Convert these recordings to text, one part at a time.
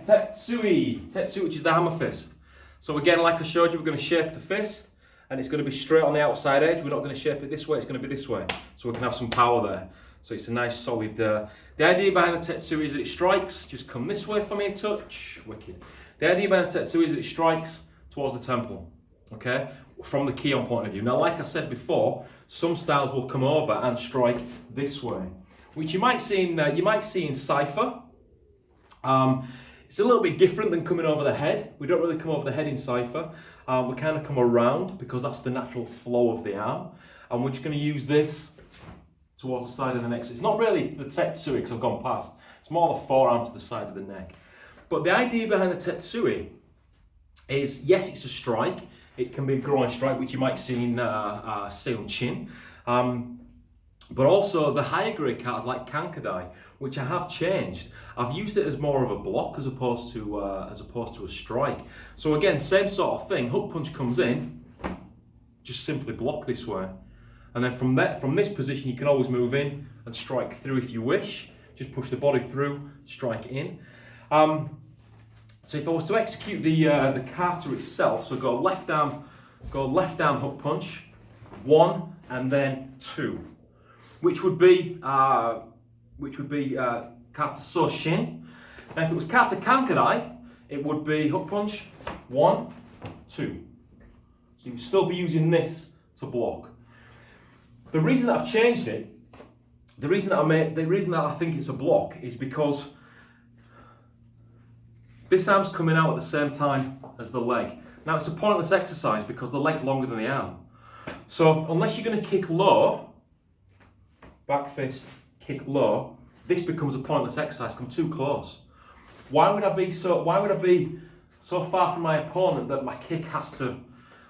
Tetsui. Tetsui, which is the hammer fist. So again, like I showed you, we're going to shape the fist, and it's going to be straight on the outside edge. We're not going to shape it this way, it's going to be this way. So we can have some power there. So it's a nice solid, the idea behind the Tetsui is that it strikes, just come this way for me a touch, wicked. The idea behind the Tetsui is that it strikes towards the temple, okay, from the Kihon point of view. Now, like I said before, some styles will come over and strike this way, which you might see in Cypher. It's a little bit different than coming over the head. We don't really come over the head in Cypher. We kind of come around because that's the natural flow of the arm. And we're just going to use this towards the side of the neck. So it's not really the Tetsui because I've gone past. It's more the forearm to the side of the neck. But the idea behind the Tetsui is, yes, it's a strike. It can be a groin strike, which you might see in Seon Chin. But also the higher grade katas like Kankadai, which I have changed. I've used it as more of a block as opposed to a strike. So again, same sort of thing. Hook punch comes in, just simply block this way, and then from this position you can always move in and strike through if you wish. Just push the body through, strike in. So if I was to execute the kata itself, so go left arm hook punch, 1 and then 2. Which would be kata Soshin. Now if it was kata Kankadai, it would be hook punch, 1, 2. So you'd still be using this to block. The reason that I've changed it, the reason that I think it's a block is because this arm's coming out at the same time as the leg. Now it's a pointless exercise because the leg's longer than the arm. So unless you're going to kick low, back fist, kick low, this becomes a pointless exercise, come too close. Why would I be so far from my opponent that my kick has to,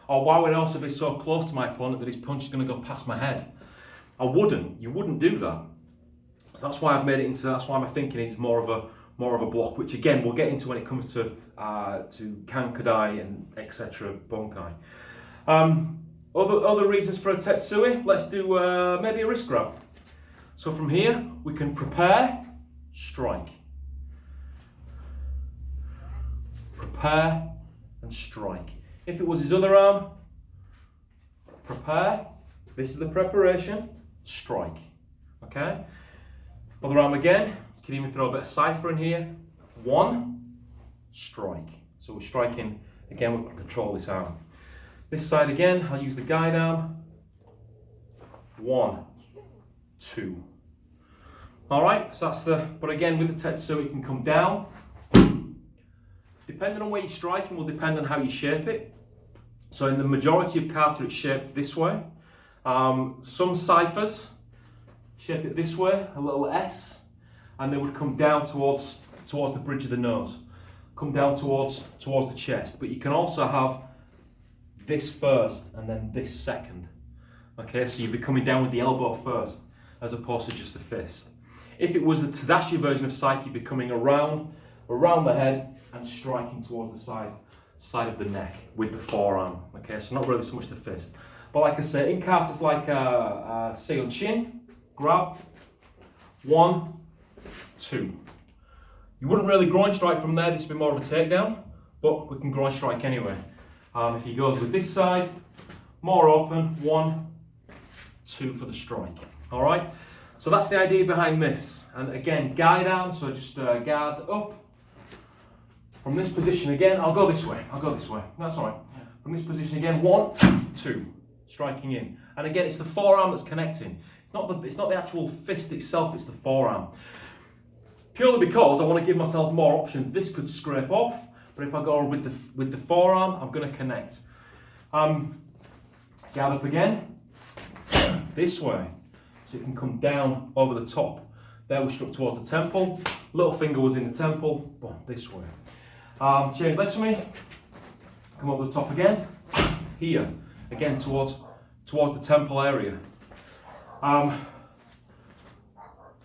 or why would I also be so close to my opponent that his punch is going to go past my head? You wouldn't do that. So that's why that's why my thinking is more of a block, which again we'll get into when it comes to Kankadai and etc. Bonkai. Other reasons for a Tetsui, let's do maybe a wrist grab. So from here, we can prepare, strike. Prepare and strike. If it was his other arm, prepare, this is the preparation, strike. Okay? Other arm again, you can even throw a bit of Cypher in here. 1, strike. So we're striking, again, we can control this arm. This side again, I'll use the guide arm. 1, 2. All right, so that's but again with the Tetsui it can come down. Depending on where you're striking will depend on how you shape it. So in the majority of kata it's shaped this way. Some Cyphers shape it this way, a little S, and they would come down towards the bridge of the nose. Come down towards the chest, but you can also have this first and then this second. Okay, so you'd be coming down with the elbow first as opposed to just the fist. If it was a Tadashi version of Cypher, you'd be coming around the head and striking towards the side of the neck with the forearm. Okay, so not really so much the fist. But like I say, in katas like Seon Chin, grab, 1, 2. You wouldn't really groin strike from there, this would be more of a takedown, but we can groin strike anyway. If he goes with this side, more open, 1, 2 for the strike. All right. So that's the idea behind this. And again, guide arm, so just guard up. From this position again, I'll go this way. That's all right. From this position again, 1, 2, striking in. And again, it's the forearm that's connecting. It's not the actual fist itself, it's the forearm. Purely because I want to give myself more options. This could scrape off, but if I go with the forearm, I'm going to connect. Guard up again, this way. So it can come down over the top. There we struck towards the temple. Little finger was in the temple. Boom, this way. Change legs for me. Come over the top again. Here, again towards the temple area.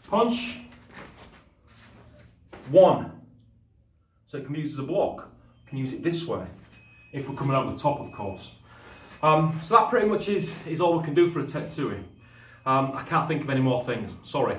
Punch. 1. So it can be used as a block. You can use it this way if we're coming over the top, of course. So that pretty much is all we can do for a Tetsui. I can't think of any more things, sorry.